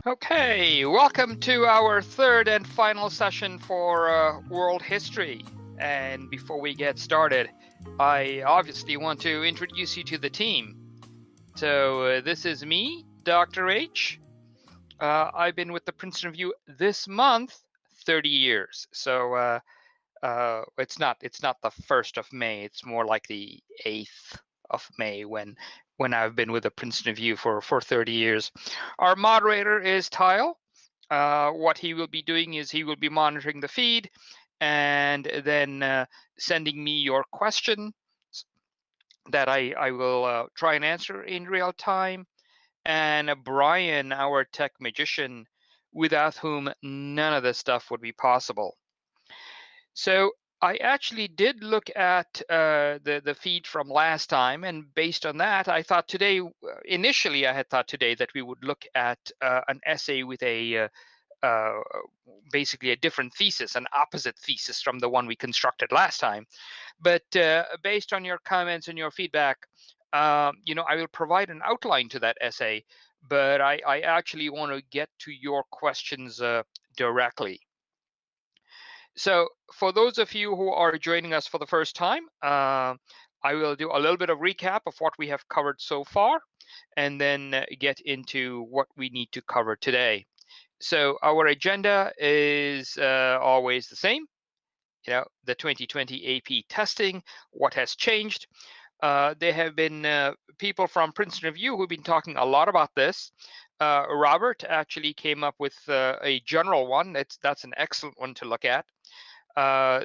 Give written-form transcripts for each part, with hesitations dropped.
Okay, welcome to our third and final session for world history. And before we get started, I obviously want to introduce you to the team. So this is me, Dr. H. I've been with the Princeton Review this month 30 years. So it's not the 1st of May. It's more like the 8th of May when I've been with the Princeton Review for 30 years. Our moderator is Tile. What he will be doing is he will be monitoring the feed and then sending me your question that I will try and answer in real time. And Brian, our tech magician, without whom none of this stuff would be possible. So I actually did look at the feed from last time, and based on that, I thought today, initially I had thought today that we would look at an essay with a basically a different thesis, an opposite thesis from the one we constructed last time. But based on your comments and your feedback, I will provide an outline to that essay, but I actually want to get to your questions directly. So for those of you who are joining us for the first time, I will do a little bit of recap of what we have covered so far, and then get into what we need to cover today. So our agenda is always the same. The 2020 AP testing, what has changed. There have been people from Princeton Review who've been talking a lot about this. Robert actually came up with a general one. That's an excellent one to look at.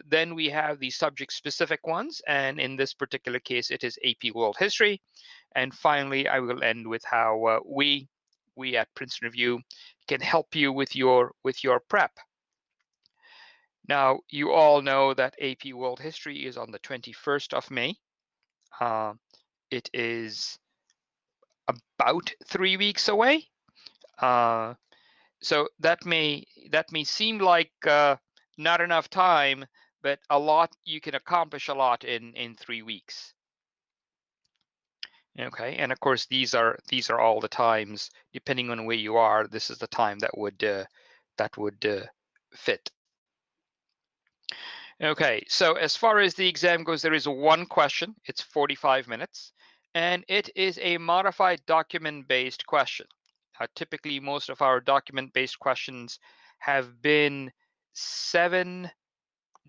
Then we have the subject-specific ones, and in this particular case, it is AP World History. And finally, I will end with how we at Princeton Review can help you with your prep. Now, you all know that AP World History is on the 21st of May. It is about 3 weeks away. So that may seem like not enough time, but a lot, you can accomplish a lot in 3 weeks. Okay, and of course these are all the times, depending on where you are. This is the time that would fit. Okay, so as far as the exam goes, there is one question. It's 45 minutes, and it is a modified document-based question. Typically, most of our document-based questions have been 7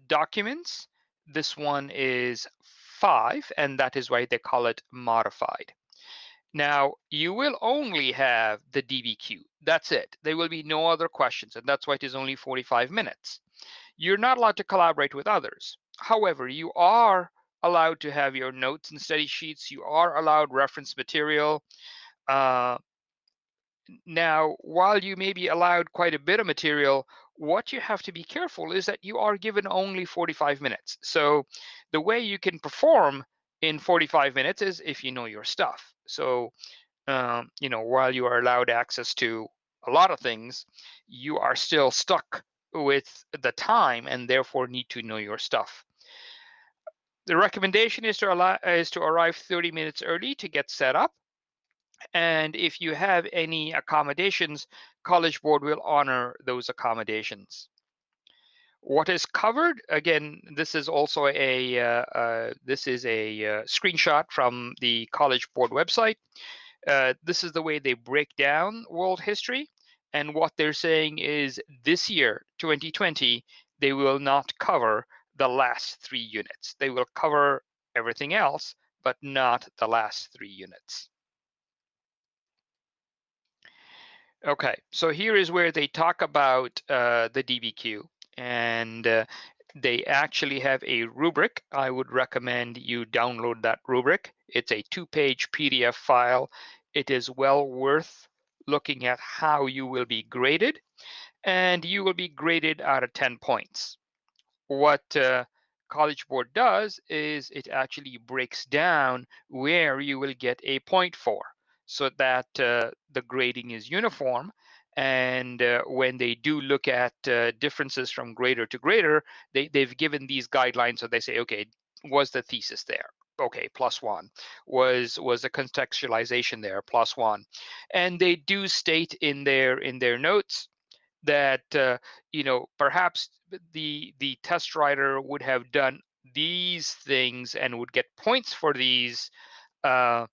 documents. This one is 5, and that is why they call it modified. Now, you will only have the DBQ. That's it. There will be no other questions, and that's why it is only 45 minutes. You're not allowed to collaborate with others. However, you are allowed to have your notes and study sheets. You are allowed reference material. Now, while you may be allowed quite a bit of material, what you have to be careful is that you are given only 45 minutes. So the way you can perform in 45 minutes is if you know your stuff. So, while you are allowed access to a lot of things, you are still stuck with the time and therefore need to know your stuff. The recommendation is to arrive 30 minutes early to get set up. And if you have any accommodations, College Board will honor those accommodations. What is covered, again, this is also a screenshot from the College Board website. This is the way they break down world history. And what they're saying is this year, 2020, they will not cover the last 3 units. They will cover everything else, but not the last 3 units. Okay, so here is where they talk about the DBQ, and they actually have a rubric. I would recommend you download that rubric. It's a 2-page PDF file. It is well worth looking at how you will be graded, and you will be graded out of 10 points. What College Board does is it actually breaks down where you will get a point for, so that the grading is uniform. And when they do look at differences from grader to grader, they've given these guidelines. So they say, okay, was the thesis there? okay, +1 was a contextualization there, +1. And they do state in their notes that perhaps the test writer would have done these things and would get points for these, uh,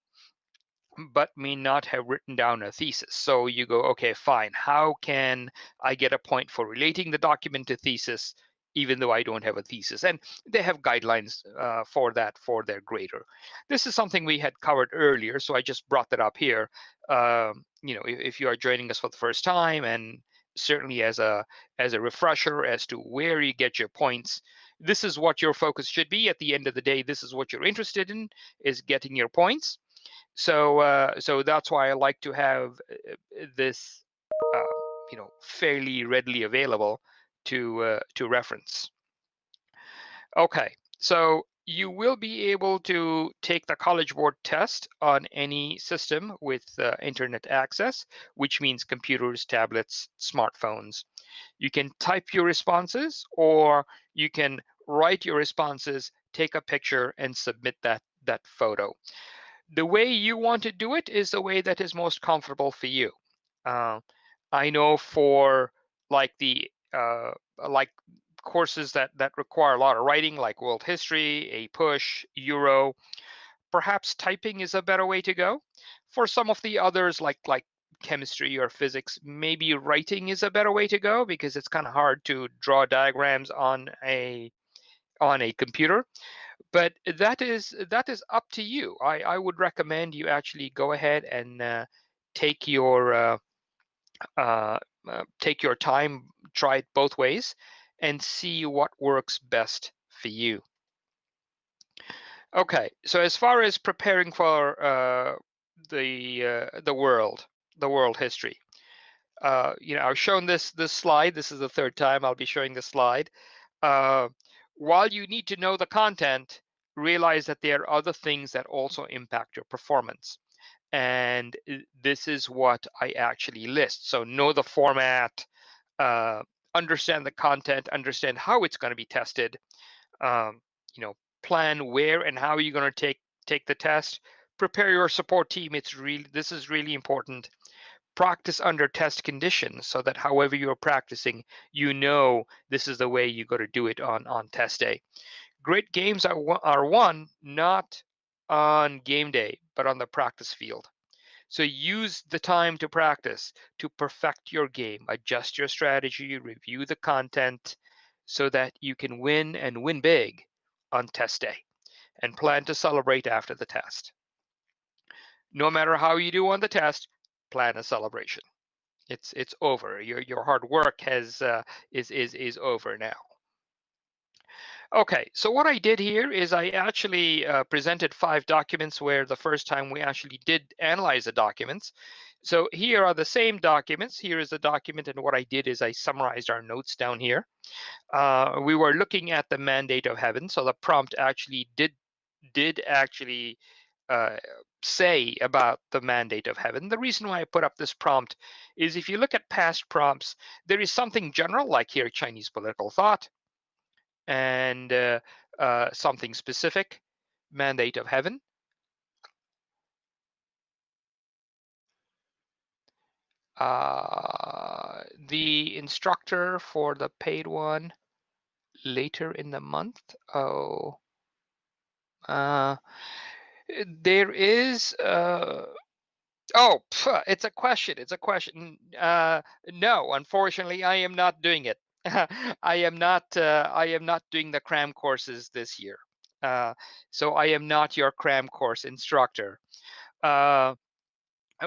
but may not have written down a thesis. So you go, okay, fine. How can I get a point for relating the document to thesis, even though I don't have a thesis? And they have guidelines for that for their grader. This is something we had covered earlier, so I just brought that up here. If you are joining us for the first time, and certainly as a refresher as to where you get your points, this is what your focus should be. At the end of the day, this is what you're interested in, is getting your points. So that's why I like to have this, fairly readily available to reference. Okay, so you will be able to take the College Board test on any system with internet access, which means computers, tablets, smartphones. You can type your responses, or you can write your responses, take a picture, and submit that photo. The way you want to do it is the way that is most comfortable for you. Uh, I know for like the like courses that require a lot of writing, like world history, a push, Euro, perhaps typing is a better way to go. For some of the others, like chemistry or physics, maybe writing is a better way to go, because it's kind of hard to draw diagrams on a computer. But that is up to you. I would recommend you actually go ahead and take your take your time, try it both ways, and see what works best for you. Okay, so as far as preparing for the world history, I've shown this slide. This is the third time I'll be showing this slide. Uh, while you need to know the content, realize that there are other things that also impact your performance. And this is what I actually list. So know the format, uh, understand the content, understand how it's going to be tested, um, plan where and how you're going to take the test, prepare your support team. This is really important. Practice under test conditions, so that however you're practicing, this is the way you got to do it on test day. Great games are won not on game day, but on the practice field. So use the time to practice, to perfect your game, adjust your strategy, review the content, so that you can win, and win big on test day, and plan to celebrate after the test. No matter how you do on the test, plan a celebration. It's over. Your hard work is over now. Okay, so what I did here is I actually presented 5 documents, where the first time we actually did analyze the documents. So here are the same documents. Here is the document, and what I did is I summarized our notes down here. We were looking at the mandate of heaven, so the prompt actually did actually uh, say about the mandate of heaven. The reason why I put up this prompt is, if you look at past prompts, there is something general, like here, Chinese political thought, and something specific, mandate of heaven. The instructor for the paid one, later in the month. There is it's a question. It's a question. No, unfortunately, I am not doing it. I am not. I am not doing the cram courses this year. So I am not your cram course instructor. Uh,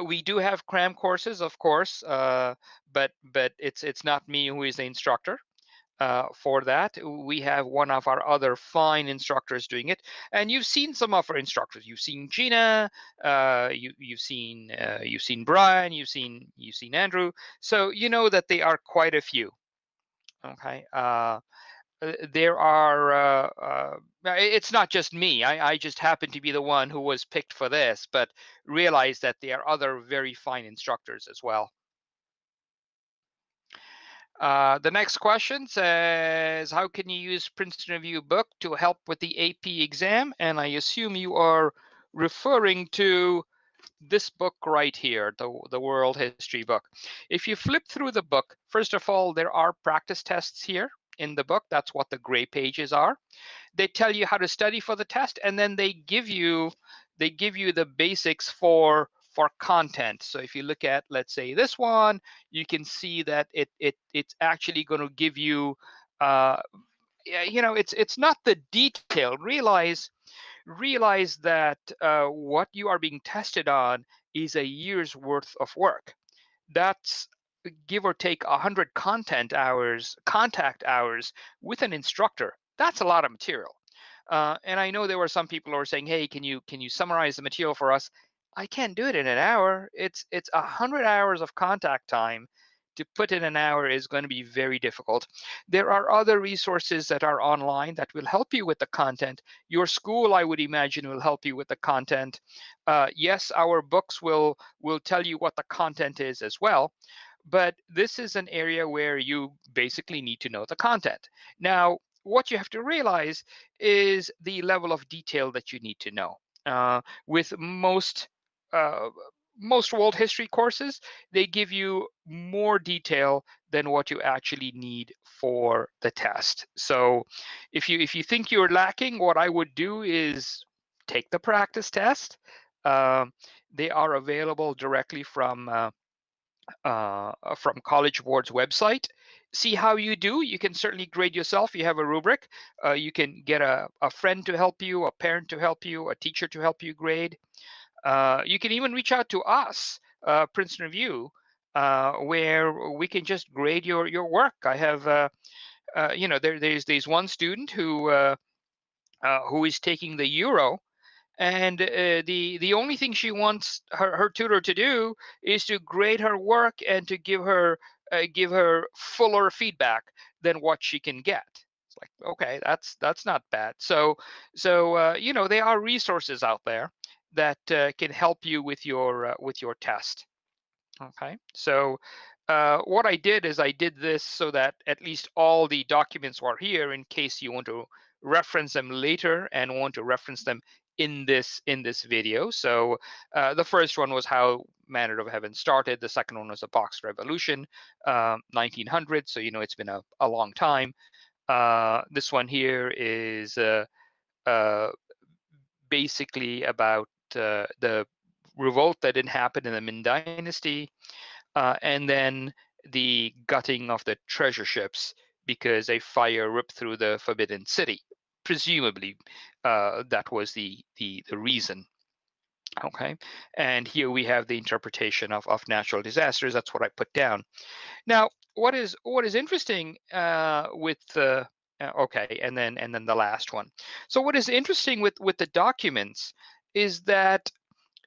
we do have cram courses, of course, but it's not me who is the instructor. For that, we have one of our other fine instructors doing it, and you've seen some of our instructors. You've seen Gina, you've seen Brian, you've seen Andrew. So you know that they are quite a few. Okay, there are. It's not just me. I just happen to be the one who was picked for this, but realize that there are other very fine instructors as well. The next question says, how can you use Princeton Review book to help with the AP exam? And I assume you are referring to this book right here, the World History book. If you flip through the book, first of all, there are practice tests here in the book. That's what the gray pages are. They tell you how to study for the test, and then they give you the basics for content. So if you look at, let's say, this one, you can see that it's actually going to give you it's not the detail. Realize that what you are being tested on is a year's worth of work. That's give or take 100 contact hours with an instructor. That's a lot of material. And I know there were some people who are saying, "Hey, can you summarize the material for us?" I can't do it in an hour. It's 100 hours of contact time. To put in an hour is going to be very difficult. There are other resources that are online that will help you with the content. Your school, I would imagine, will help you with the content. Yes, our books will tell you what the content is as well, but this is an area where you basically need to know the content. Now, what you have to realize is the level of detail that you need to know. With uh, most world history courses, they give you more detail than what you actually need for the test. So if you think you're lacking, what I would do is take the practice test. Um, they are available directly from College Board's website. See how you do. You can certainly grade yourself. You have a rubric. You can get a friend to help you, a parent to help you, a teacher to help you grade. You can even reach out to us, Princeton Review, where we can just grade your work. I have, there's one student who is taking the Euro, and the only thing she wants her tutor to do is to grade her work and to give her fuller feedback than what she can get. It's like, okay, that's not bad. So there are resources out there that can help you with your test. Okay, so what I did is I did this so that at least all the documents were here in case you want to reference them later and want to reference them in this video. So the first one was how Manner of Heaven started. The second one was the Box Revolution, 1900. So it's been a long time. This one here is uh, basically about the revolt that didn't happen in the Ming Dynasty, and then the gutting of the treasure ships because a fire ripped through the Forbidden City. Presumably, that was the reason. Okay, and here we have the interpretation of natural disasters. That's what I put down. Now, what is interesting with the okay, and then the last one. So what is interesting with the documents is that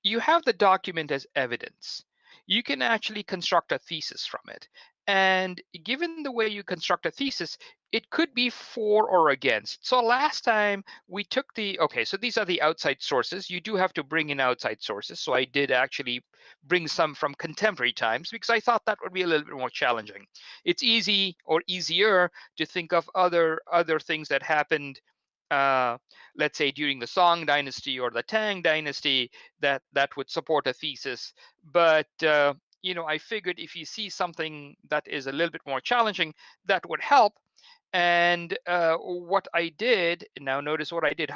you have the document as evidence. You can actually construct a thesis from it. And given the way you construct a thesis, it could be for or against. So last time we took okay, so these are the outside sources. You do have to bring in outside sources. So I did actually bring some from contemporary times because I thought that would be a little bit more challenging. It's easy or easier to think of other things that happened, uh, let's say during the Song Dynasty or the Tang Dynasty, that would support a thesis. But I figured if you see something that is a little bit more challenging, that would help. And what I did, now notice what I did.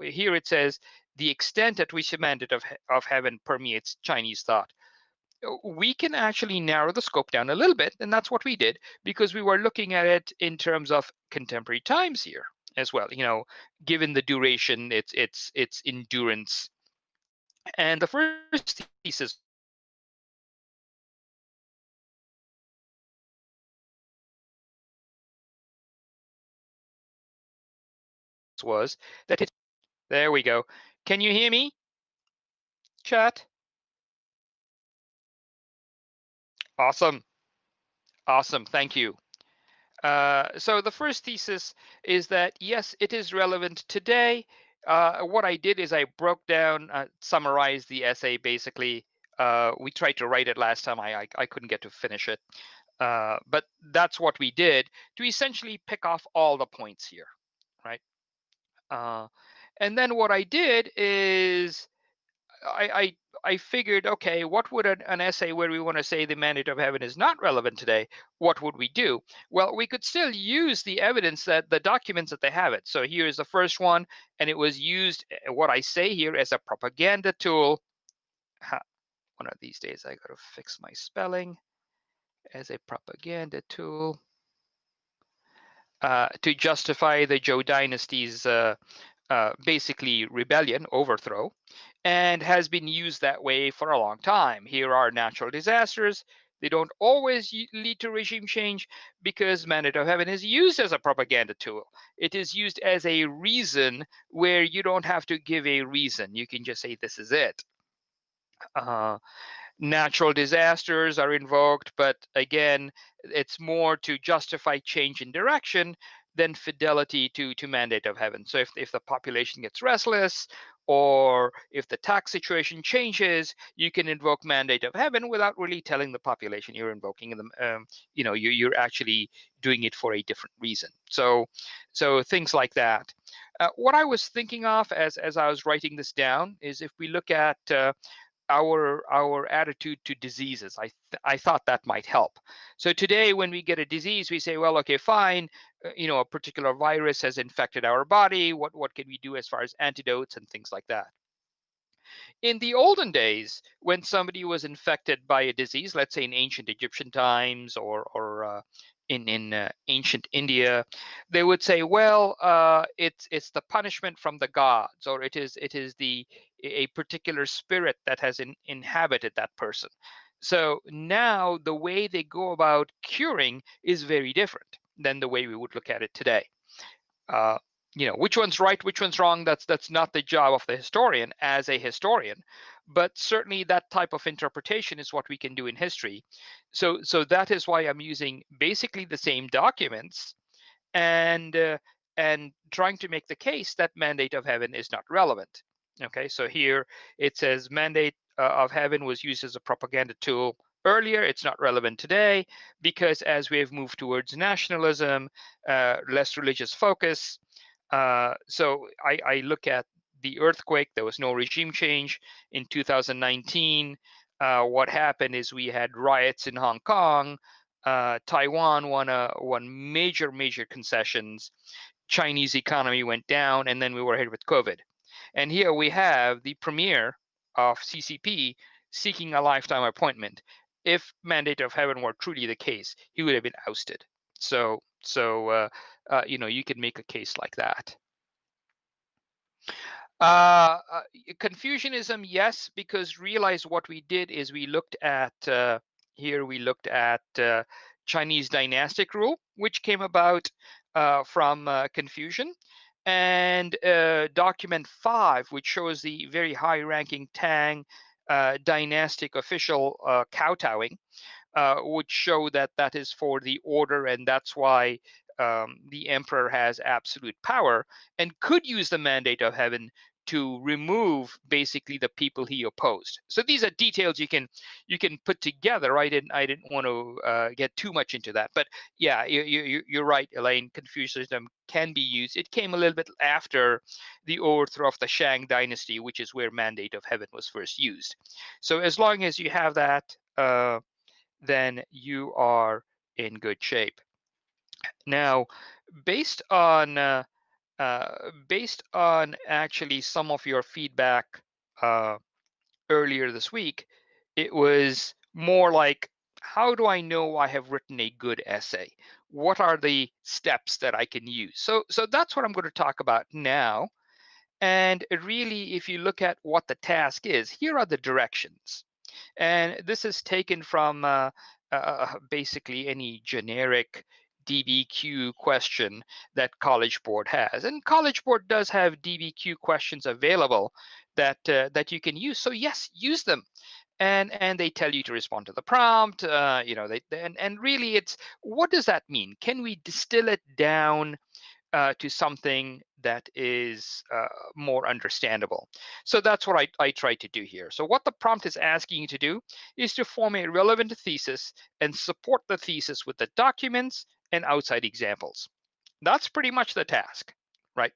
Here it says, the extent at which the mandate of heaven permeates Chinese thought. We can actually narrow the scope down a little bit, and that's what we did, because we were looking at it in terms of contemporary times here as well. Given the duration, its endurance. And the first thesis was that it's there we go. Can you hear me, chat? Awesome. Awesome. Thank you. So the first thesis is that, yes, it is relevant today. What I did is I broke down, summarized the essay basically. We tried to write it last time. I couldn't get to finish it. But that's what we did to essentially pick off all the points here, right? And then what I did is I figured, okay, what would an essay where we want to say the mandate of heaven is not relevant today, what would we do? Well, we could still use the evidence that the documents that they have it. So here is the first one, and it was used, what I say here, as a propaganda tool. One of these days I got to fix my spelling. As a propaganda tool to justify the Zhou dynasty's basically rebellion, overthrow, and has been used that way for a long time. Here are natural disasters. They don't always lead to regime change because mandate of heaven is used as a propaganda tool. It is used as a reason where you don't have to give a reason. You can just say this is it. Natural disasters are invoked, but again, it's more to justify change in direction than fidelity to mandate of heaven. So if the population gets restless, or if the tax situation changes, you can invoke mandate of heaven without really telling the population you're invoking them. You're actually doing it for a different reason. So things like that. What I was thinking of as I was writing this down is, if we look at our attitude to diseases. I thought that might help. So today, when we get a disease, we say, well, okay, fine, a particular virus has infected our body. What can we do as far as antidotes and things like that? In the olden days, when somebody was infected by a disease, let's say in ancient Egyptian times, or in ancient India, they would say, well, it's the punishment from the gods, or it is a particular spirit that has inhabited that person. So now the way they go about curing is very different than the way we would look at it today. uh, which one's right, which one's wrong, that's not the job of the historian as a historian, but certainly that type of interpretation is what we can do in history. So that is why I'm using basically the same documents, and trying to make the case that mandate of heaven is not relevant. Okay, so here it says mandate of heaven was used as a propaganda tool earlier. It's not relevant today because as we have moved towards nationalism, less religious focus. So I look at the earthquake. There was no regime change in 2019. What happened is we had riots in Hong Kong. Taiwan won major concessions. Chinese economy went down, and then we were hit with COVID. And here we have the premier of CCP seeking a lifetime appointment. If mandate of heaven were truly the case, he would have been ousted. You can make a case like that. Confucianism, yes, because realize what we did is we looked at Chinese dynastic rule, which came about from Confucian, and document 5, which shows the very high-ranking Tang dynastic official kowtowing, would show that that is for the order, and that's why the emperor has absolute power and could use the mandate of heaven to remove basically the people he opposed. So these are details you can put together. I didn't want to get too much into that, but yeah, you're right, Elaine. Confucianism can be used. It came a little bit after the overthrow of the Shang dynasty, which is where mandate of heaven was first used. So as long as you have that, then you are in good shape. Now, based on actually some of your feedback uh, earlier this week, it was more like, how do I know I have written a good essay? What are the steps that I can use? So that's what I'm going to talk about now. And really, if you look at what the task is, here are the directions. And this is taken from basically any generic DBQ question that College Board has. And College Board does have DBQ questions available that you can use. So yes, use them. And they tell you to respond to the prompt. And really, it's, what does that mean? Can we distill it down to something that is more understandable. So that's what I try to do here. So what the prompt is asking you to do is to form a relevant thesis and support the thesis with the documents and outside examples. That's pretty much the task, right?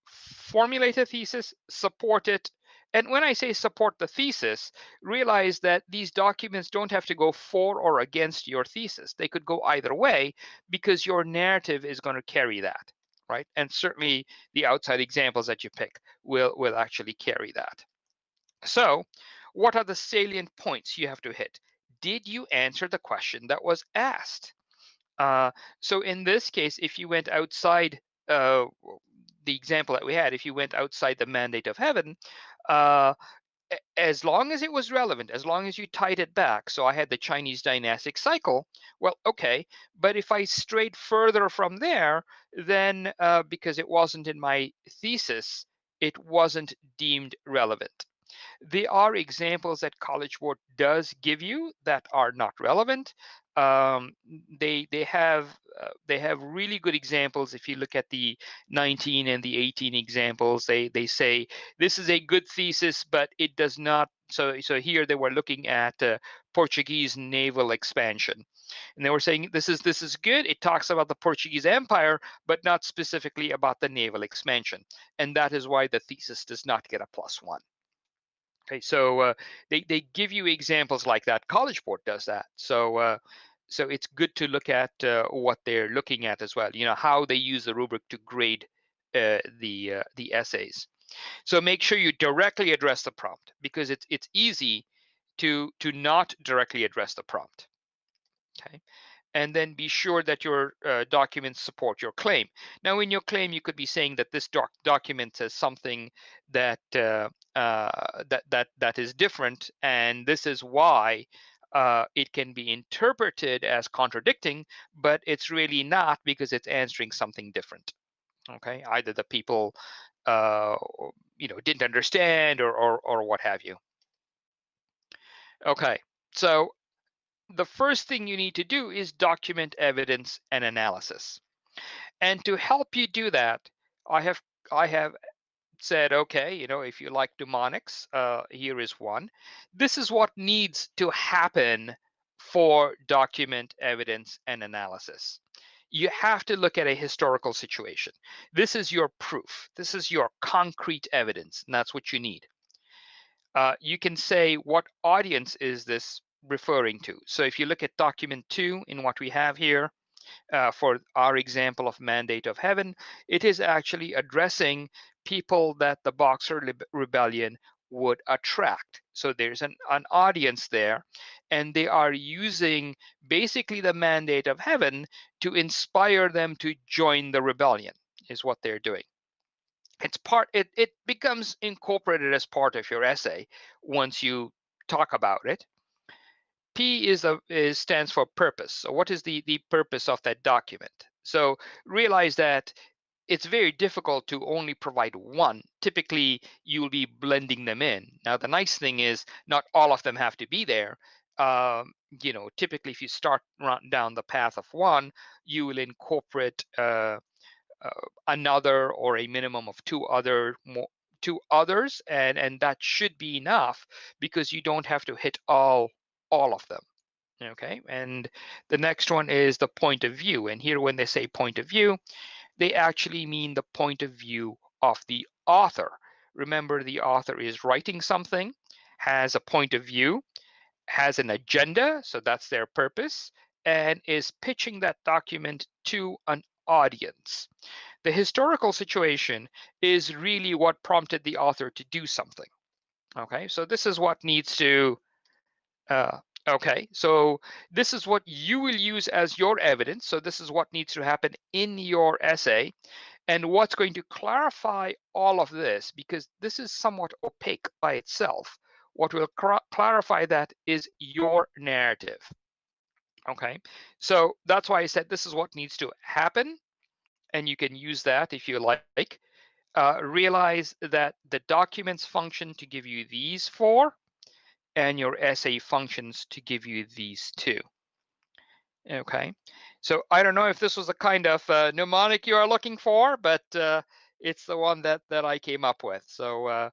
Formulate a thesis, support it. And when I say support the thesis, realize that these documents don't have to go for or against your thesis. They could go either way because your narrative is going to carry that, right? And certainly the outside examples that you pick will actually carry that. So what are the salient points you have to hit? Did you answer the question that was asked? Uh, so in this case, if you went outside uh, the example that we had, if you went outside the mandate of heaven, uh, as long as it was relevant, as long as you tied it back. So I had the Chinese dynastic cycle. Well, okay, but if I strayed further from there, then because it wasn't in my thesis, it wasn't deemed relevant. There are examples that College Board does give you that are not relevant. They have really good examples. If you look at the 19 and the 18 examples, they say this is a good thesis, but it does not. So here they were looking at Portuguese naval expansion, and they were saying this is good. It talks about the Portuguese Empire, but not specifically about the naval expansion, and that is why the thesis does not get a +1. Okay, so they give you examples like that. College Board does that. So it's good to look at what they're looking at as well. You know how they use the rubric to grade the essays. So make sure you directly address the prompt because it's easy to not directly address the prompt. Okay, and then be sure that your documents support your claim. Now, in your claim, you could be saying that this document says something that that is different, and this is why it can be interpreted as contradicting, but it's really not because it's answering something different. Okay, either the people uh, didn't understand or what have you. Okay, so the first thing you need to do is document evidence and analysis. And to help you do that, I have said, okay, if you like mnemonics, here is one. This is what needs to happen for document evidence and analysis. You have to look at a historical situation. This is your proof. This is your concrete evidence, and that's what you need. You can say, what audience is this referring to? So if you look at document 2 in what we have here, for our example of mandate of heaven, it is actually addressing people that the Boxer Rebellion would attract. So there's an audience there, and they are using basically the mandate of heaven to inspire them to join the rebellion, is what they're doing. It becomes incorporated as part of your essay once you talk about it. P stands for purpose. So what is the purpose of that document? So realize that it's very difficult to only provide one. Typically, you'll be blending them in. Now, the nice thing is not all of them have to be there. Typically, if you start down the path of one, you will incorporate another or a minimum of two others, and that should be enough because you don't have to hit all of them. Okay, and the next one is the point of view. And here, when they say point of view, they actually mean the point of view of the author. Remember, the author is writing something, has a point of view, has an agenda, so that's their purpose, and is pitching that document to an audience. The historical situation is really what prompted the author to do something. Okay, so this is what needs to okay, so this is what you will use as your evidence. So this is what needs to happen in your essay. And what's going to clarify all of this, because this is somewhat opaque by itself, what will clarify that is your narrative. Okay, so that's why I said this is what needs to happen. And you can use that if you like. Realize that the documents function to give you these four, and your essay functions to give you these two. Okay, so I don't know if this was the kind of mnemonic you are looking for, but it's the one that I came up with. So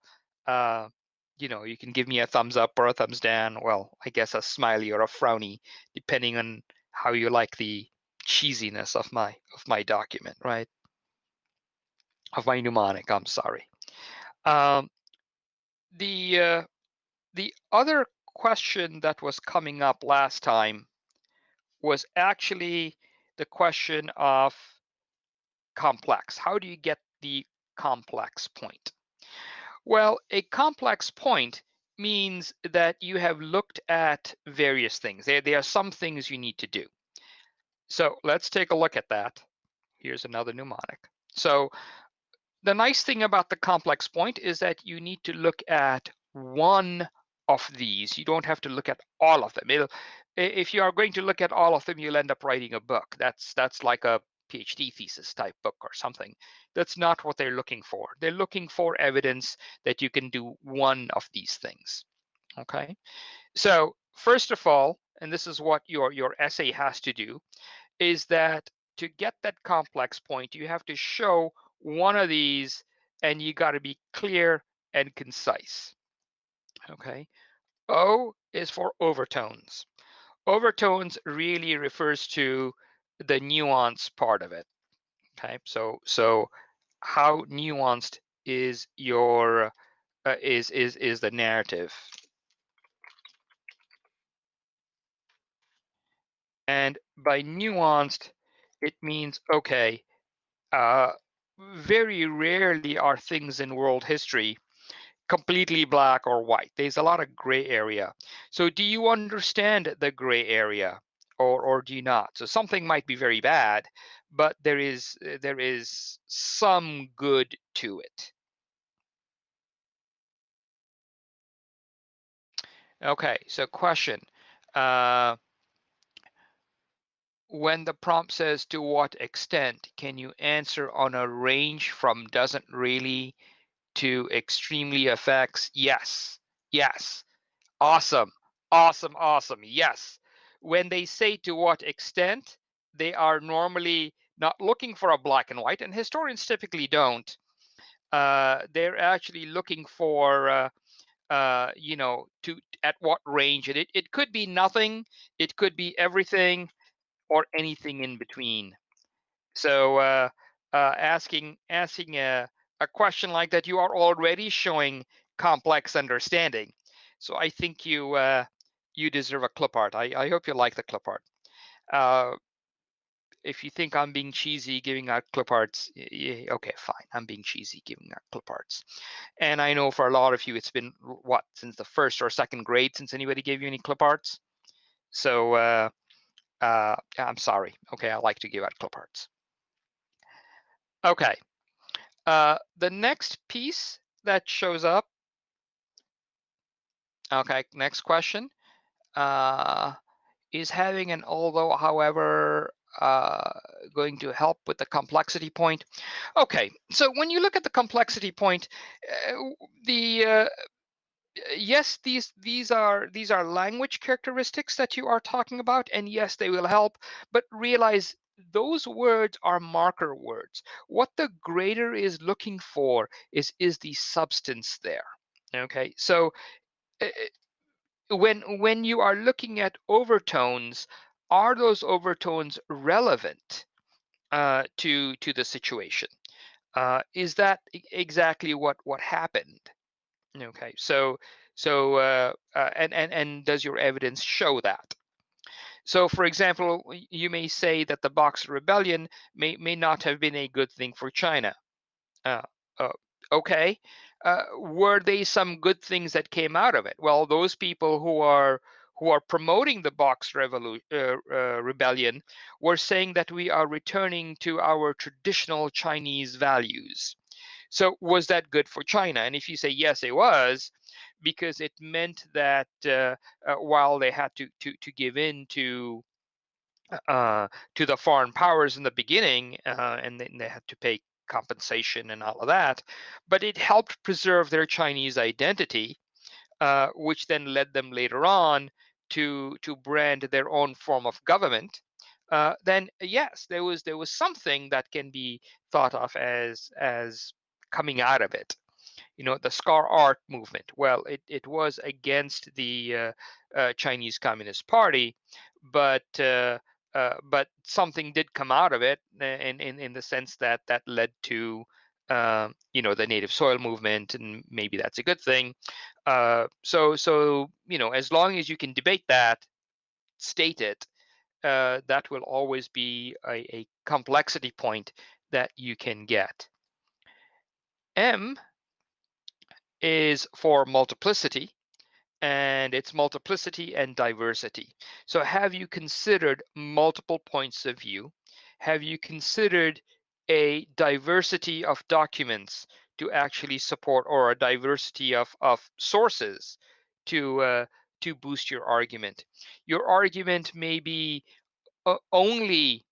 you can give me a thumbs up or a thumbs down. Well, I guess a smiley or a frowny, depending on how you like the cheesiness of my document, right? Of my mnemonic. I'm sorry. Um, the other question that was coming up last time was actually the question of complex. How do you get the complex point? Well, a complex point means that you have looked at various things. There are some things you need to do. So let's take a look at that. Here's another mnemonic. So the nice thing about the complex point is that you need to look at one of these. You don't have to look at all of them. If you are going to look at all of them, you'll end up writing a book. That's like a PhD thesis type book or something. That's not what they're looking for. They're looking for evidence that you can do one of these things. Okay. So first of all, and this is what your essay has to do, is that to get that complex point, you have to show one of these, and you got to be clear and concise. Okay. O is for overtones. Overtones really refers to the nuance part of it. Okay. So how nuanced is your is the narrative? And by nuanced, it means okay. Very rarely are things in world history completely black or white. There's a lot of gray area. So do you understand the gray area, or do you not? So something might be very bad, but there is some good to it. Okay, so question. Uh, when the prompt says to what extent, can you answer on a range from doesn't really to extremely affects? Yes, yes. Awesome, awesome, awesome. Yes. When they say to what extent, they are normally not looking for a black and white, and historians typically don't. They're actually looking for, to at what range. And it could be nothing, it could be everything, or anything in between. So asking a question like that, you are already showing complex understanding. So I think you deserve a clip art. I hope you like the clip art. If you think I'm being cheesy giving out clip arts, okay, fine. I'm being cheesy giving out clip arts. And I know for a lot of you, it's been what, since the first or second grade since anybody gave you any clip arts. So I'm sorry. Okay, I like to give out clip arts. Okay. The next piece that shows up, okay, next question, is having an although, however, going to help with the complexity point? Okay, so when you look at the complexity point, the yes, these are language characteristics that you are talking about, and yes, they will help, but realize those words are marker words. What the grader is looking for is the substance there. Okay, so when you are looking at overtones, are those overtones relevant to the situation? Is that exactly what happened? Okay, so and does your evidence show that? So, for example, you may say that the Boxer Rebellion may not have been a good thing for China. Uh, uh, okay, were they some good things that came out of it? Well, those people who are promoting the Rebellion were saying that we are returning to our traditional Chinese values. So was that good for China? And if you say yes, it was, because it meant that while they had to give in to the foreign powers in the beginning, and then they had to pay compensation and all of that, but it helped preserve their Chinese identity, which then led them later on to brand their own form of government. then yes, there was something that can be thought of as coming out of it. The Scar Art movement. Well, it was against the Chinese Communist Party, but something did come out of it, in the sense that led to the native soil movement, and maybe that's a good thing. So as long as you can debate that, state it, that will always be a complexity point that you can get. M is for multiplicity, and it's multiplicity and diversity. So have you considered multiple points of view? Have you considered a diversity of documents to actually support, or a diversity of sources to boost your argument? Your argument may be only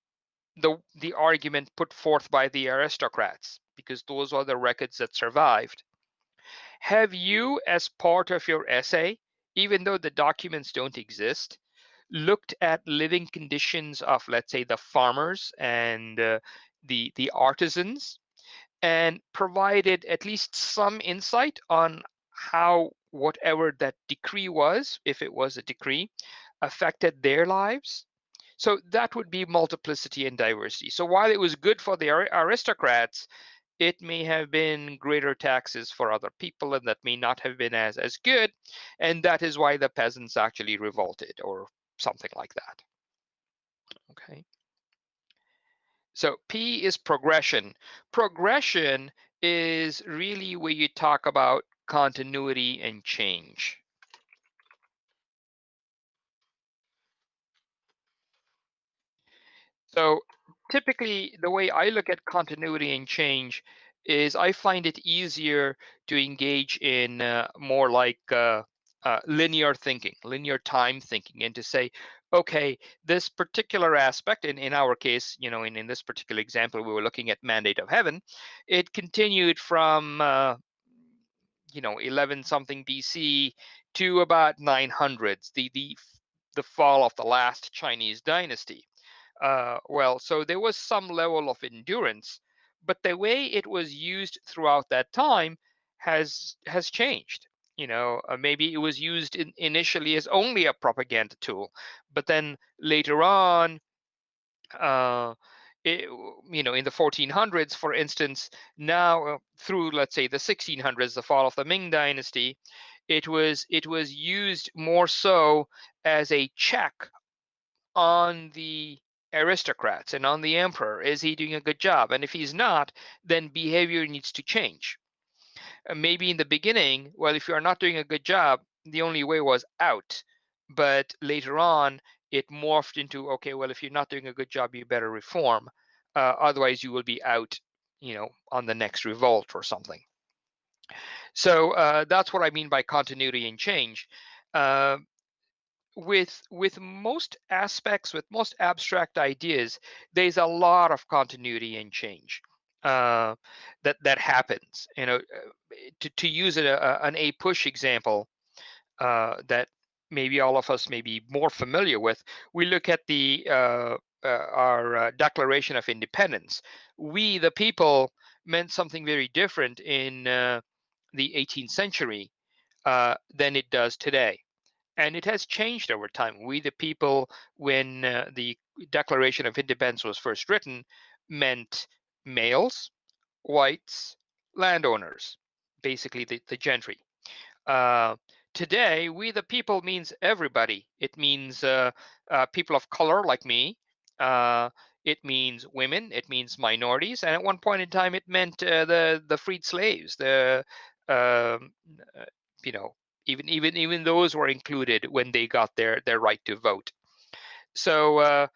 the argument put forth by the aristocrats, because those are the records that survived. Have you, as part of your essay, even though the documents don't exist, looked at living conditions of, let's say, the farmers and the artisans, and provided at least some insight on how whatever that decree was, if it was a decree, affected their lives? So that would be multiplicity and diversity. So while it was good for the aristocrats, it may have been greater taxes for other people, and that may not have been as good, and that is why the peasants actually revolted, or something like that. Okay. So P is progression. Progression is really where you talk about continuity and change. So typically, the way I look at continuity and change is I find it easier to engage in more like linear thinking, linear time thinking, and to say, okay, this particular aspect, in our case, in this particular example, we were looking at Mandate of Heaven. It continued from 11 something BC to about 900s, the fall of the last Chinese dynasty. Well, so there was some level of endurance, but the way it was used throughout that time has changed. Maybe it was used initially as only a propaganda tool, but then later on, uh, it, in the 1400s, for instance, now through, let's say, the 1600s, the fall of the Ming Dynasty, it was used more so as a check on the aristocrats and on the emperor. Is he doing a good job? And if he's not, then behavior needs to change. Maybe in the beginning, well, if you are not doing a good job, the only way was out. But later on, it morphed into, okay, well, if you're not doing a good job, you better reform. Otherwise, you will be out, on the next revolt or something. So that's what I mean by continuity and change. Uh, with most aspects, with most abstract ideas, there's a lot of continuity and change that happens. To use an a push example that maybe all of us may be more familiar with, we look at the our Declaration of Independence. We, the people, meant something very different in the 18th century than it does today. And it has changed over time. We, the people, when the Declaration of Independence was first written, meant males, whites, landowners, basically the gentry. Uh, Today, we, the people, means everybody. It means people of color like me. Uh, it means women. It means minorities. And at one point in time, it meant the freed slaves. Um, uh, you know, even those were included when they got their right to vote. So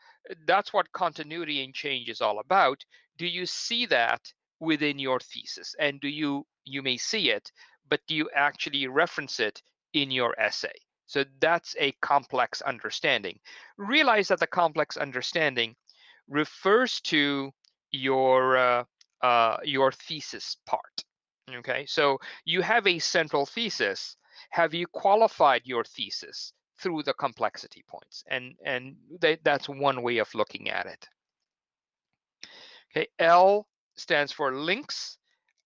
that's what continuity and change is all about. Do you see that within your thesis? And you may see it, but do you actually reference it in your essay? So that's a complex understanding. Realize that the complex understanding refers to your thesis part. Okay, so you have a central thesis. Have you qualified your thesis through the complexity points, and that's one way of looking at it. Okay, L stands for links.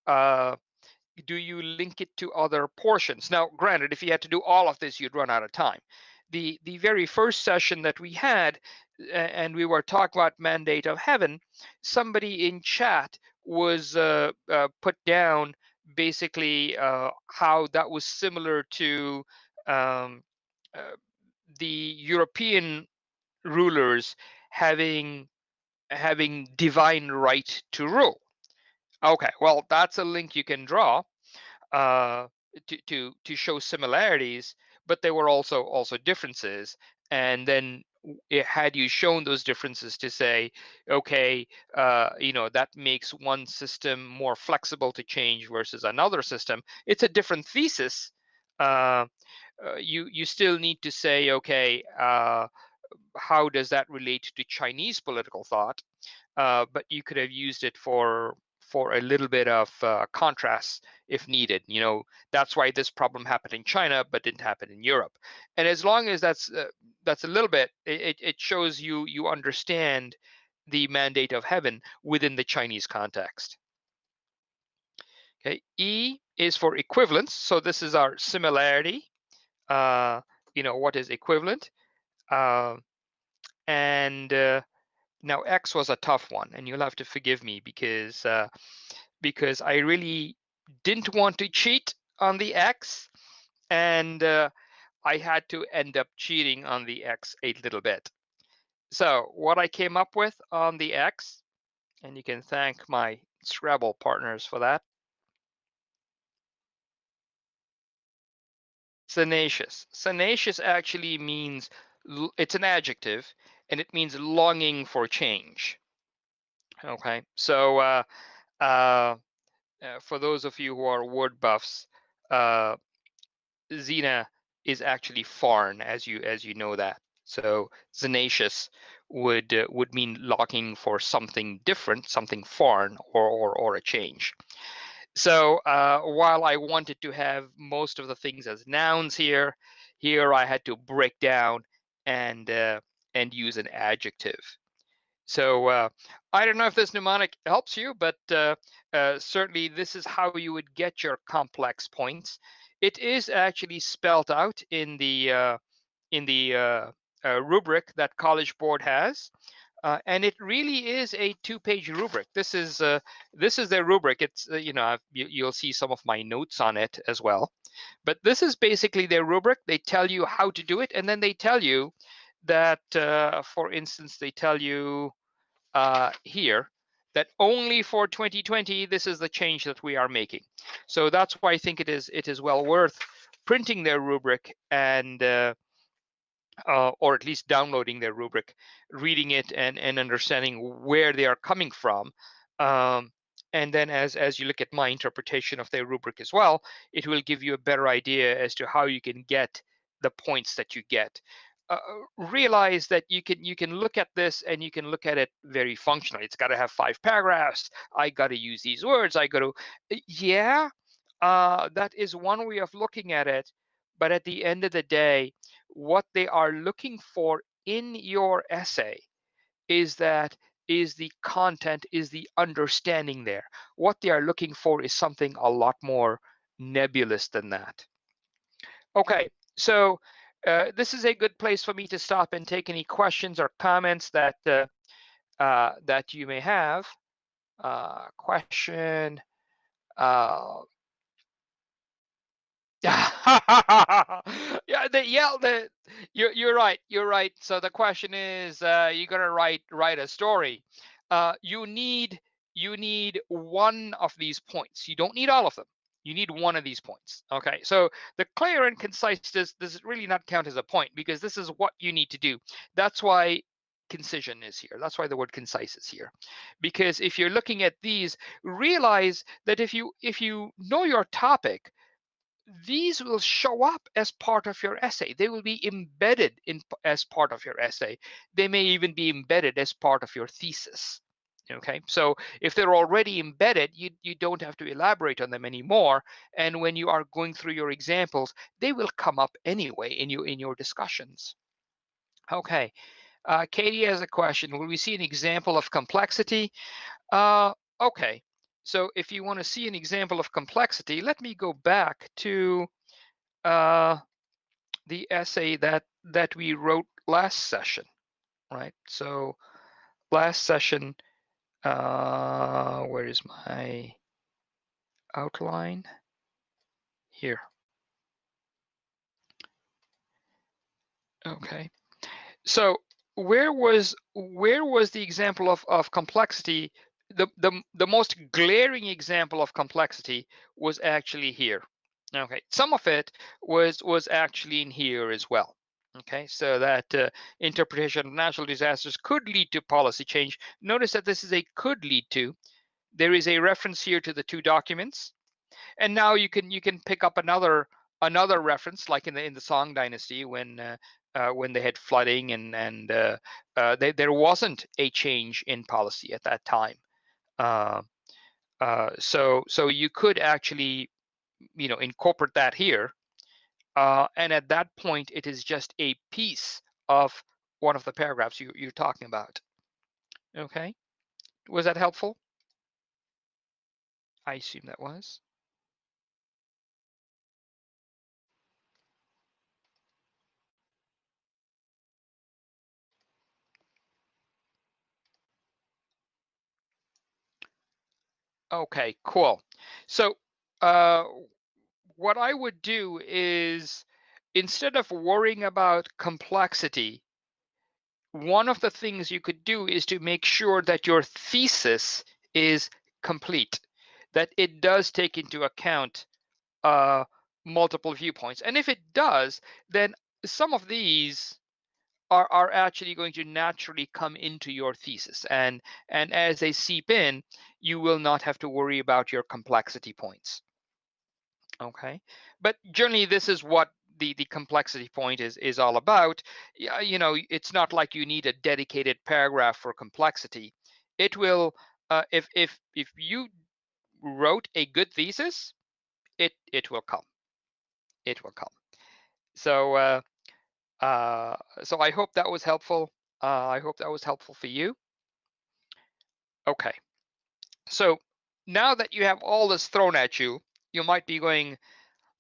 Do you link it to other portions? Now, granted, if you had to do all of this, you'd run out of time. The very first session that we had, and we were talking about mandate of heaven, somebody in chat was put down basically how that was similar to um, uh, the European rulers having divine right to rule. Okay, well, that's a link you can draw uh, to show similarities, but there were also differences. And then had you shown those differences to say, okay, that makes one system more flexible to change versus another system, it's a different thesis. You still need to say, okay, how does that relate to Chinese political thought? But you could have used it for a little bit of contrast if needed. That's why this problem happened in China but didn't happen in Europe. And as long as that's a little bit, it shows you understand the mandate of heaven within the Chinese context. Okay, E is for equivalence. So this is our similarity. What is equivalent? And now X was a tough one, and you'll have to forgive me because I really didn't want to cheat on the X, and I had to end up cheating on the X a little bit. So what I came up with on the X, and you can thank my Scrabble partners for that. Tenacious. Tenacious actually means, it's an adjective, and it means longing for change. Okay, so for those of you who are word buffs, Xena is actually foreign, as you know that. So tenacious would mean longing for something different, something foreign, or a change. So while I wanted to have most of the things as nouns here I had to break down and use an adjective. So I don't know if this mnemonic helps you, but certainly this is how you would get your complex points. It is actually spelled out in the rubric that College Board has, and it really is a 2-page rubric. This is their rubric. It's you'll see some of my notes on it as well, but this is basically their rubric. They tell you how to do it, and then they tell you that, for instance, they tell you here that only for 2020 this is the change that we are making. So that's why I think it is well worth printing their rubric and or at least downloading their rubric, reading it and understanding where they are coming from. And then as you look at my interpretation of their rubric as well, it will give you a better idea as to how you can get the points that you get. Realize that you can look at this and you can look at it very functionally. It's got to have 5 paragraphs. I got to use these words. I got to, yeah, that is one way of looking at it. But at the end of the day, what they are looking for in your essay is the content, is the understanding there. What they are looking for is something a lot more nebulous than that. Okay, so this is a good place for me to stop and take any questions or comments that that you may have. Question. Yeah, you're right. You're right. So the question is, you're gonna write a story. You need one of these points. You don't need all of them. You need one of these points. Okay. So the clear and concise does really not count as a point because this is what you need to do. That's why concision is here. That's why the word concise is here. Because if you're looking at these, realize that if you know your topic, these will show up as part of your essay. They will be embedded as part of your essay. They may even be embedded as part of your thesis. Okay, so if they're already embedded, you don't have to elaborate on them anymore. And when you are going through your examples, they will come up anyway in your discussions. Okay, Katie has a question. Will we see an example of complexity? Okay, so if you want to see an example of complexity, let me go back to the essay that we wrote last session, right? So last session, where is my outline? Here. Okay. So where was the example of complexity? The most glaring example of complexity was actually here. Okay, some of it was actually in here as well. Okay, so that interpretation of natural disasters could lead to policy change. Notice that this is a could lead to. There is a reference here to the two documents, and now you can pick up another reference, like in the Song Dynasty, when they had flooding and there wasn't a change in policy at that time. So you could actually incorporate that here, and at that point it is just a piece of one of the paragraphs you're talking about. Okay, was that helpful? I assume that was. Okay, cool. So what I would do is, instead of worrying about complexity, one of the things you could do is to make sure that your thesis is complete, that it does take into account multiple viewpoints. And if it does, then some of these are actually going to naturally come into your thesis. And as they seep in, you will not have to worry about your complexity points. Okay, but generally this is what the complexity point is all about. It's not like you need a dedicated paragraph for complexity. It will, if you wrote a good thesis, it will come. It will come. So so I hope that was helpful. I hope that was helpful for you. Okay, so now that you have all this thrown at you, you might be going,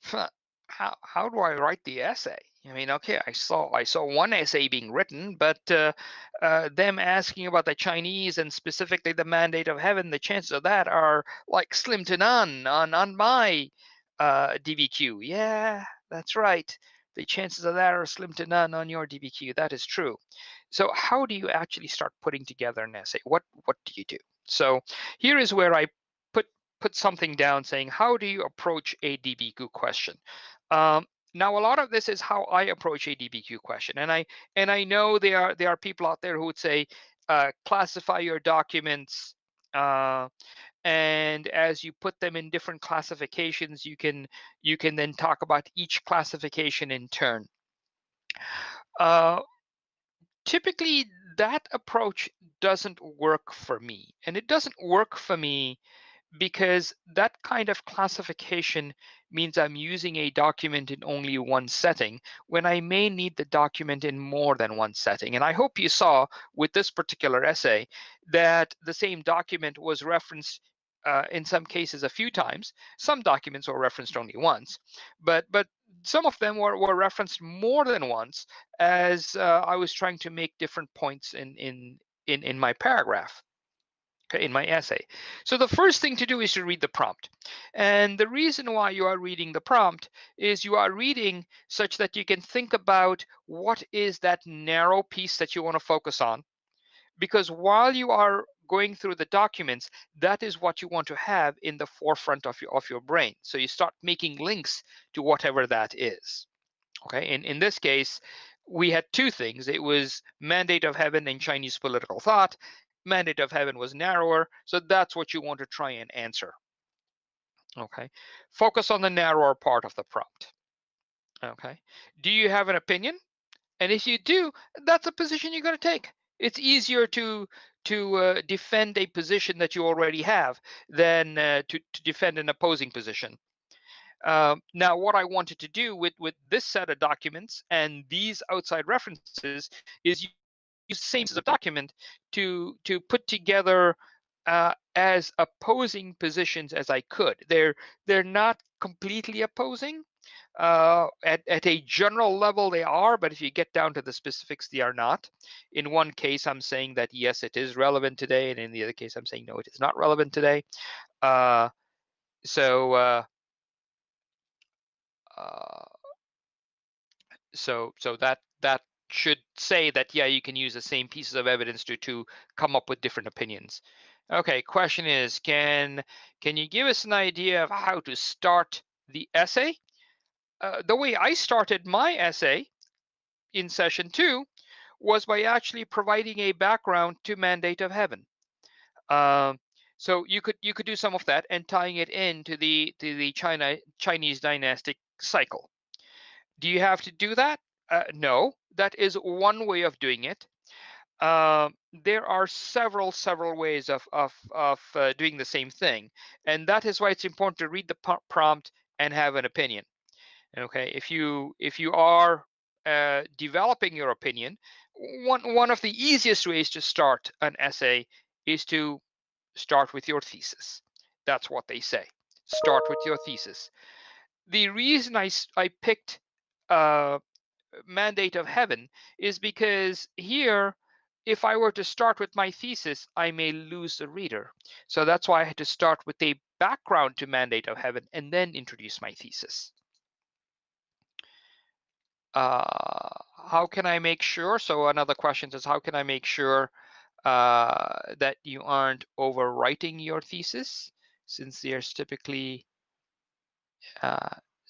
huh, how do I write the essay? I mean, okay, I saw one essay being written, but them asking about the Chinese and specifically the mandate of heaven, the chances of that are like slim to none on my DBQ. Yeah, that's right. The chances of that are slim to none on your DBQ. That is true. So how do you actually start putting together an essay? What do you do? So here is where I put something down saying, how do you approach a DBQ question? Now, a lot of this is how I approach a DBQ question, and I know there are people out there who would say, classify your documents, and as you put them in different classifications, you can then talk about each classification in turn. Typically, that approach doesn't work for me, and it doesn't work for me because that kind of classification means I'm using a document in only one setting when I may need the document in more than one setting. And I hope you saw with this particular essay that the same document was referenced in some cases a few times. Some documents were referenced only once, but some of them were referenced more than once, as I was trying to make different points in my paragraph. Okay, in my essay. So the first thing to do is to read the prompt. And the reason why you are reading the prompt is you are reading such that you can think about what is that narrow piece that you want to focus on. Because while you are going through the documents, that is what you want to have in the forefront of your brain. So you start making links to whatever that is. Okay, in this case, we had two things. It was mandate of heaven in Chinese political thought. Mandate of heaven was narrower, so that's what you want to try and answer. Okay, focus on the narrower part of the prompt. Okay, do you have an opinion? And if you do, that's a position you're going to take. It's easier to defend a position that you already have than to defend an opposing position. Now, what I wanted to do with this set of documents and these outside references is use the same pieces of document to put together as opposing positions as I could. They're not completely opposing. At a general level, they are, but if you get down to the specifics, they are not. In one case, I'm saying that yes, it is relevant today, and in the other case, I'm saying no, it is not relevant today. Uh, so. Uh, so that should say that yeah, you can use the same pieces of evidence to come up with different opinions. Okay, question is, can you give us an idea of how to start the essay? The way I started my essay in session 2 was by actually providing a background to Mandate of Heaven. So you could do some of that and tying it into the Chinese dynastic cycle. Do you have to do that? No, that is one way of doing it. There are several ways of doing the same thing, and that is why it's important to read the prompt and have an opinion. Okay, if you are developing your opinion, one of the easiest ways to start an essay is to start with your thesis. That's what they say. Start with your thesis. The reason I picked Mandate of Heaven is because here, if I were to start with my thesis, I may lose the reader. So that's why I had to start with a background to Mandate of Heaven and then introduce my thesis. How can I make sure? So another question is, how can I make sure that you aren't overwriting your thesis, since there's typically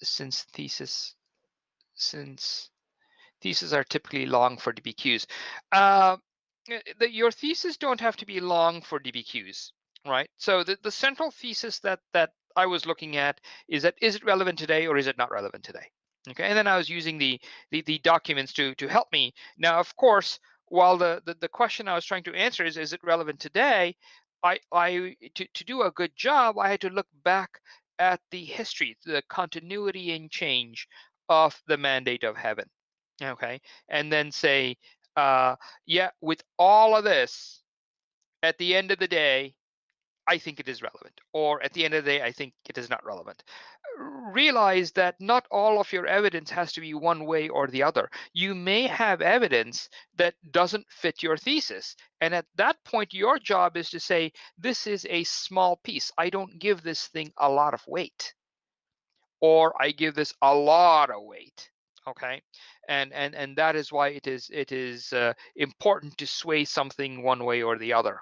since theses are typically long for DBQs. Your thesis don't have to be long for DBQs, right? So the central thesis that I was looking at is that, is it relevant today or is it not relevant today? Okay, and then I was using the documents to help me. Now, of course, while the question I was trying to answer is it relevant today, to do a good job, I had to look back at the history, the continuity and change of the Mandate of Heaven. Okay, and then say, yeah, with all of this, at the end of the day, I think it is relevant, or at the end of the day, I think it is not relevant. Realize that not all of your evidence has to be one way or the other. You may have evidence that doesn't fit your thesis, and at that point, your job is to say, this is a small piece. I don't give this thing a lot of weight, or I give this a lot of weight. Okay, and that is why it is important to sway something one way or the other.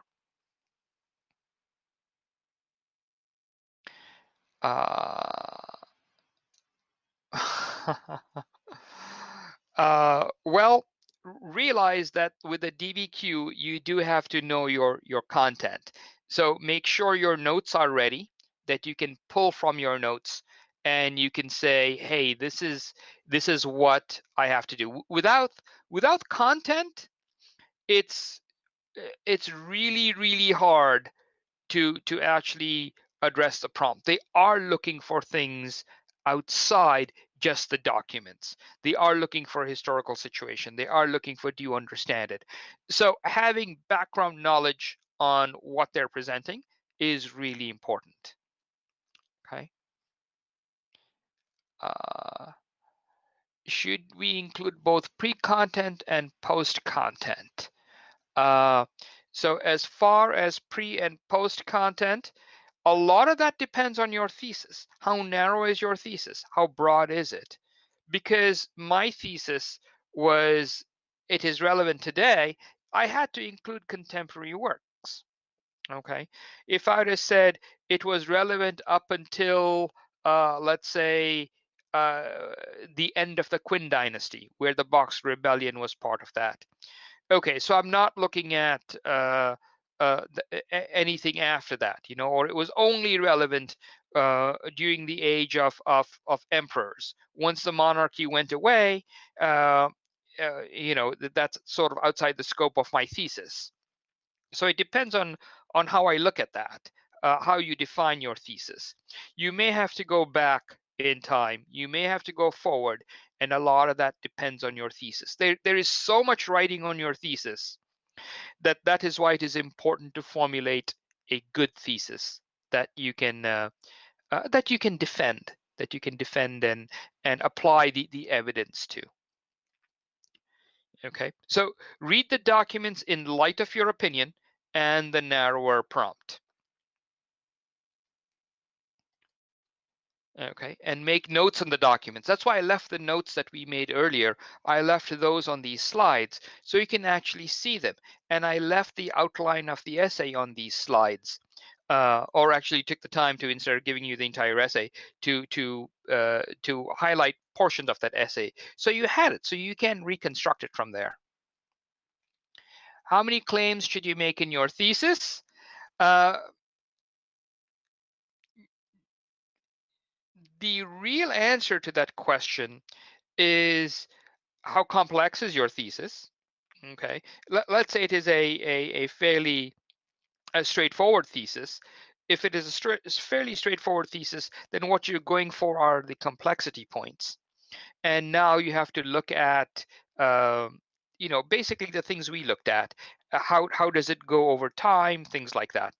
Well, realize that with a DBQ, you do have to know your content. So make sure your notes are ready, that you can pull from your notes, and you can say, hey, this is what I have to do. Without content, it's really hard to actually address the prompt. They are looking for things outside just the documents. They are looking for a historical situation. They are looking for, do you understand it? So having background knowledge on what they're presenting is really important. Okay. Should we include both pre-content and post-content? So as far as pre and post content, a lot of that depends on your thesis. How narrow is your thesis? How broad is it? Because my thesis was, it is relevant today, I had to include contemporary works. Okay. If I would have said it was relevant up until, let's say, the end of the Qin dynasty, where the Boxer Rebellion was part of that. Okay, so I'm not looking at anything after that, or it was only relevant during the age of emperors. Once the monarchy went away, that's sort of outside the scope of my thesis. So it depends on how I look at that, how you define your thesis. You may have to go back in time, you may have to go forward, and a lot of that depends on your thesis. There is so much writing on your thesis that is why it is important to formulate a good thesis that you can defend and apply the evidence to. Okay, so read the documents in light of your opinion and the narrower prompt. Okay, and make notes on the documents. That's why I left the notes that we made earlier. I left those on these slides so you can actually see them. And I left the outline of the essay on these slides, or actually took the time to, instead of giving you the entire essay, to highlight portions of that essay. So you had it, so you can reconstruct it from there. How many claims should you make in your thesis? The real answer to that question is, how complex is your thesis? Okay, let's say it is a fairly straightforward thesis. If it is a fairly straightforward thesis, then what you're going for are the complexity points. And now you have to look at, basically the things we looked at. How does it go over time? Things like that.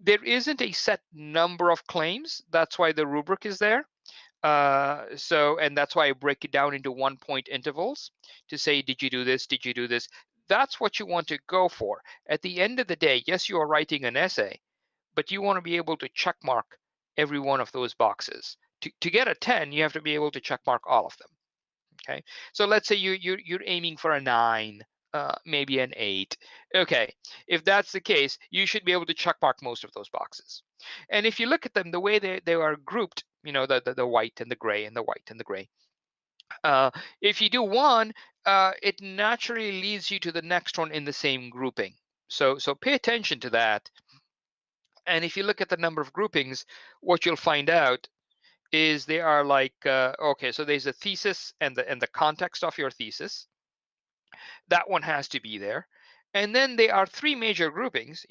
There isn't a set number of claims. That's why the rubric is there. And that's why I break it down into 1 point intervals to say, did you do this? Did you do this? That's what you want to go for. At the end of the day, yes, you are writing an essay, but you want to be able to check mark every one of those boxes. To get a 10, you have to be able to check mark all of them. Okay, so let's say you're aiming for a 9, maybe an 8. Okay, if that's the case, you should be able to check mark most of those boxes. And if you look at them, the way they are grouped, the white and the gray and the white and the gray. If you do one, it naturally leads you to the next one in the same grouping. So pay attention to that. And if you look at the number of groupings, what you'll find out is they are like, okay, so there's a thesis and the context of your thesis. That one has to be there. And then there are 3 major groupings,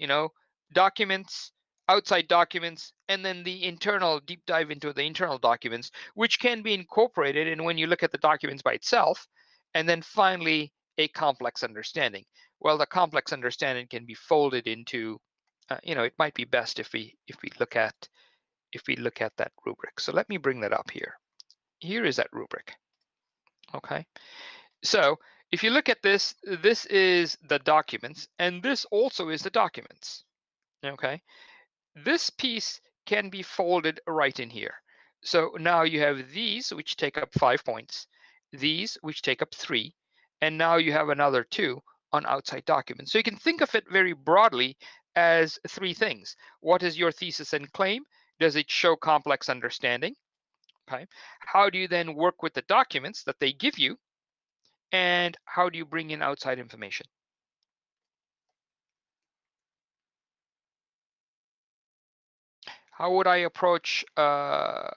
documents, outside documents, and then the internal, deep dive into the internal documents, which can be incorporated in when you look at the documents by itself. And then finally, a complex understanding. Well, the complex understanding can be folded into, it might be best if we look at that rubric. So let me bring that up here. Here is that rubric. Okay. So if you look at this, this is the documents, and this also is the documents. Okay. This piece can be folded right in here. So now you have these, which take up 5 points, these, which take up 3, and now you have another 2 on outside documents. So you can think of it very broadly as 3 things. What is your thesis and claim? Does it show complex understanding? Okay. How do you then work with the documents that they give you? And how do you bring in outside information? How would I approach the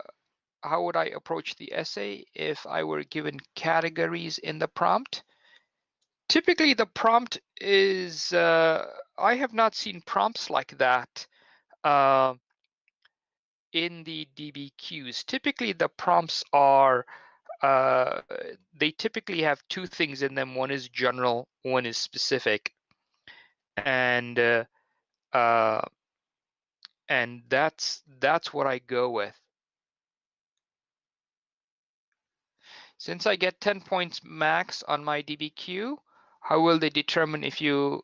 essay if I were given categories in the prompt? Typically, the prompt is, I have not seen prompts like that in the DBQs. Typically, the prompts are, they typically have 2 things in them. One is general, one is specific. And that's what I go with. Since I get 10 points max on my DBQ, how will they determine if you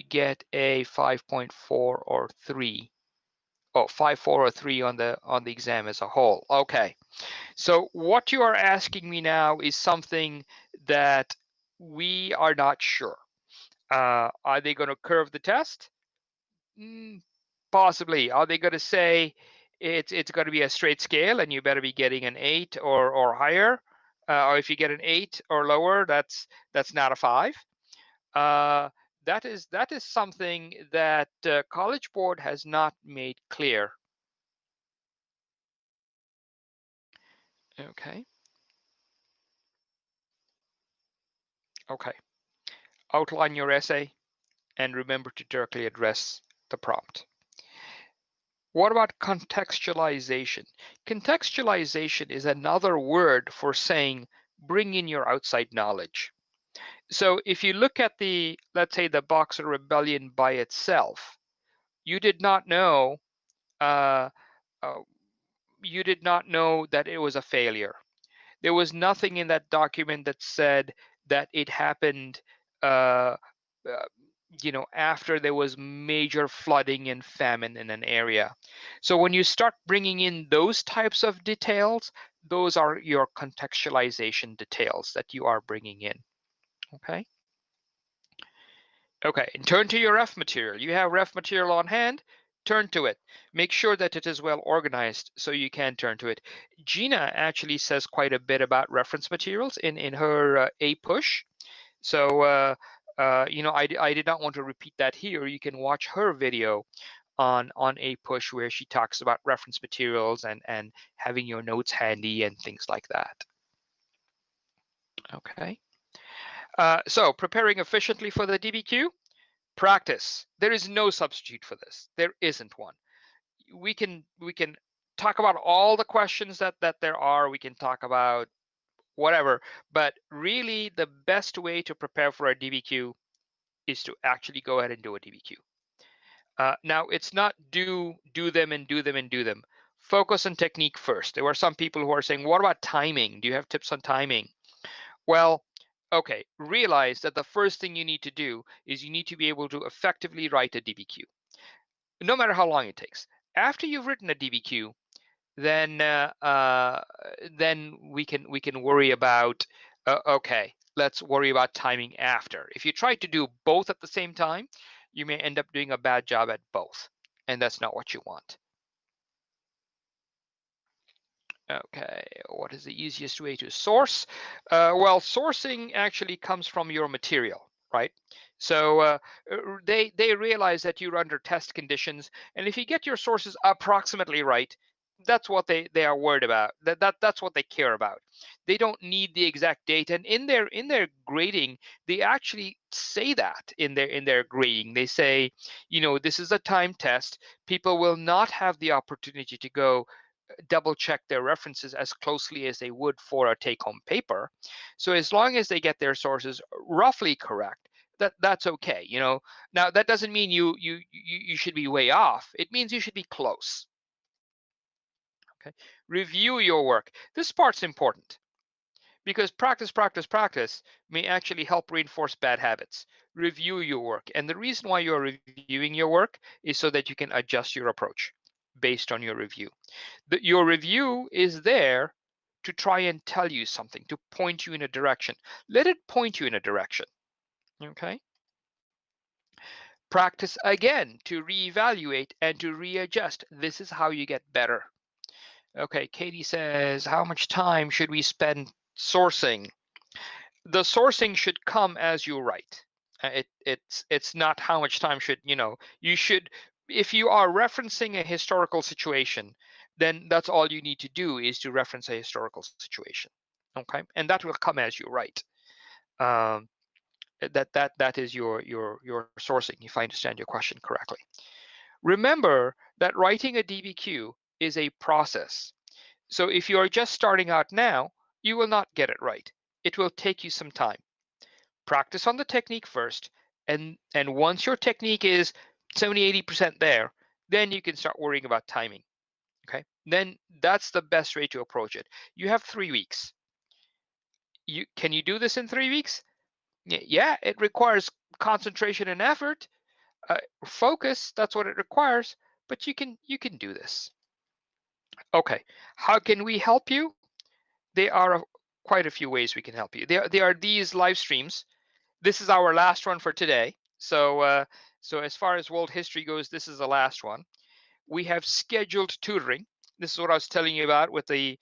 get a 5.4 or 3? Oh, 5, 4, or 3 on the exam as a whole. Okay. So what you are asking me now is something that we are not sure. Are they going to curve the test? Possibly. Are they going to say it's going to be a straight scale and you better be getting an 8 or higher? Or if you get an 8 or lower, that's not a 5. That is something that College Board has not made clear. Okay. Okay. Outline your essay and remember to directly address the prompt. What about contextualization? Contextualization is another word for saying bring in your outside knowledge. So if you look at the, let's say, the Boxer Rebellion by itself, you did not know uh, uh, you did not know that it was a failure. There was nothing in that document that said that it happened, uh, uh, after there was major flooding and famine in an area. So when you start bringing in those types of details, those are your contextualization details that you are bringing in. Okay. Okay, and turn to your ref material. You have ref material on hand, turn to it. Make sure that it is well organized so you can turn to it. Gina actually says quite a bit about reference materials in her A push. So, I did not want to repeat that here. You can watch her video on A push where she talks about reference materials and having your notes handy and things like that. Okay. So preparing efficiently for the DBQ. Practice. There is no substitute for this. There isn't one. We can talk about all the questions that there are. We can talk about whatever, but really the best way to prepare for a DBQ is to actually go ahead and do a DBQ. Now it's not do them and do them and do them. Focus on technique first. There were some people who are saying, what about timing? Do you have tips on timing? Well, okay, realize that the first thing you need to do is you need to be able to effectively write a DBQ, no matter how long it takes. After you've written a DBQ, then we can worry about okay, let's worry about timing after. If you try to do both at the same time, you may end up doing a bad job at both, and that's not what you want. Okay, what is the easiest way to source? Well, sourcing actually comes from your material, right? So they realize that you're under test conditions, and if you get your sources approximately right, that's what they are worried about. That's what they care about. They don't need the exact data, and in their grading, they actually say that in their grading. They say, this is a time test. People will not have the opportunity to go double check their references as closely as they would for a take-home paper. So as long as they get their sources roughly correct, that's okay. Now that doesn't mean you should be way off. It means you should be close. Okay. Review your work. This part's important because practice may actually help reinforce bad habits. Review your work. And the reason why you're reviewing your work is so that you can adjust your approach based on your review. Your review is there to try and tell you something, to point you in a direction. Let it point you in a direction. Okay. Practice again to reevaluate and to readjust. This is how you get better. Okay, Katie says, how much time should we spend sourcing? The sourcing should come as you write. It's not how much time should, you should, if you are referencing a historical situation, then that's all you need to do is to reference a historical situation. Okay, and that will come as you write. That is your sourcing, if I understand your question correctly. Remember that writing a DBQ is a process. So if you are just starting out now, you will not get it right. It will take you some time. Practice on the technique first, and once your technique is 70-80% there, then you can start worrying about timing. Okay, then that's the best way to approach it. You have 3 weeks. Can you do this in 3 weeks? Yeah, it requires concentration and effort, focus. That's what it requires, but you can do this. Okay, how can we help you? There are quite a few ways we can help you. There are these live streams. This is our last one for today. So as far as world history goes, this is the last one. We have scheduled tutoring. This is what I was telling you about with the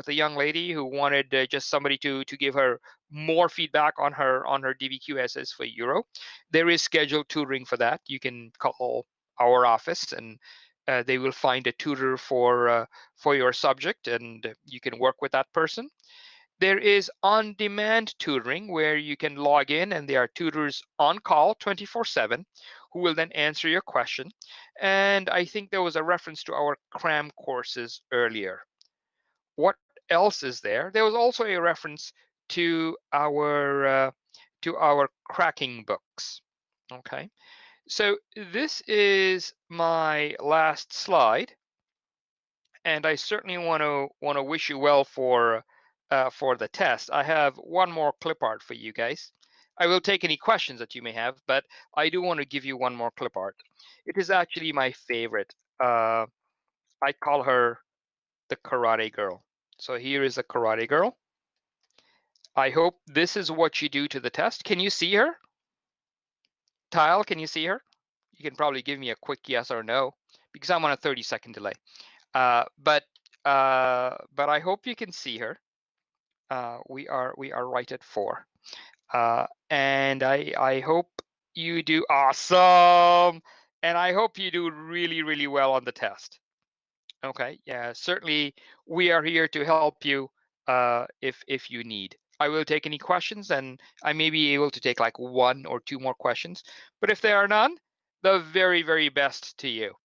young lady who wanted just somebody to give her more feedback on her DBQ essays for Euro. There is scheduled tutoring for that. You can call our office and they will find a tutor for your subject, and you can work with that person. There is on-demand tutoring where you can log in and there are tutors on call 24/7 who will then answer your question. And I think there was a reference to our cram courses earlier. What else is there? There was also a reference to our cracking books. Okay, so this is my last slide, and I certainly want to wish you well for the test. I have one more clip art for you guys. I will take any questions that you may have, but I do want to give you one more clip art. It is actually my favorite. I call her the Karate Girl. So here is a Karate Girl. I hope this is what you do to the test. Can you see her? Tile, can you see her? You can probably give me a quick yes or no because I'm on a 30-second delay. But I hope you can see her. We are right at 4. And I hope you do awesome. And I hope you do really, really well on the test. Okay, yeah, certainly we are here to help you if you need. I will take any questions, and I may be able to take like 1 or 2 more questions. But if there are none, the very, very best to you.